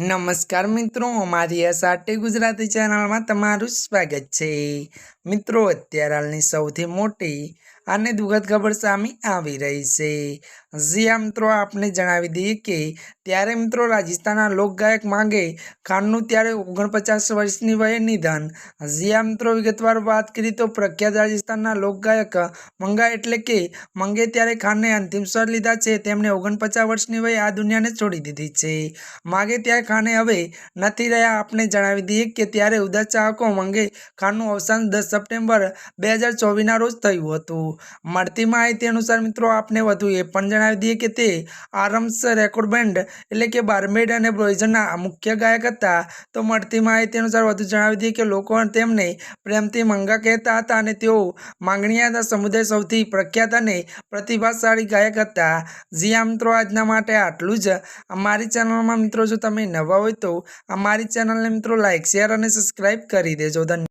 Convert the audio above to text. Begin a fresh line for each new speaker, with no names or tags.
નમસ્કાર મિત્રો, અમારી એસઆરટી ગુજરાતી ચેનલમાં તમારું સ્વાગત છે। મિત્રો, અત્યારે હાલની સૌથી મોટી અને દુઃખદ ખબર સામે આવી રહી છે। જ્યાં મિત્રો આપને જણાવી દઈએ કે ત્યારે મિત્રો રાજસ્થાનના લોકગાયક માંગે ખાનનું ત્યારે 49 વર્ષની વયે નિધન। જ્યાં મિત્રો વિગતવાર વાત કરીએ તો પ્રખ્યાત રાજસ્થાનના લોકગાયક મંગા એટલે કે મંગે ત્યારે ખાનને અંતિમ સ્વર લીધા છે। તેમણે 49 વર્ષની વયે આ દુનિયાને છોડી દીધી છે। માંગે ત્યારે ખાને હવે નથી રહ્યા। આપને જણાવી દઈએ કે ત્યારે ઉદાસ ચાહકો મંગે ખાનનું અવસાન 10 સપ્ટેમ્બર 2024ના રોજ થયું હતું। મળતી માહિતી અનુસાર મિત્રો આપને વધુ એ પણ જણાવી દઈએ કે તે આર્મ્સ રેકોર્ડ બેન્ડ એટલે કે બાર્મેડ અને બ્લોઇઝના મુખ્ય ગાયક હતા। તો મળતી માહિતી અનુસાર વધુ જણાવી દઈએ કે લોકો તેમને પ્રેમથી મંગા કહેતા હતા અને તેઓ માંગણીયા સમુદાય સૌથી પ્રખ્યાત અને પ્રતિભાશાળી ગાયક હતા। જી મિત્રો, આજના માટે આટલું જ। અમારી ચેનલમાં મિત્રો જો તમે નવા હોય તો અમારી ચેનલને મિત્રો લાઇક, શેર અને સબસ્ક્રાઈબ કરી દેજો। ધન્યવાદ।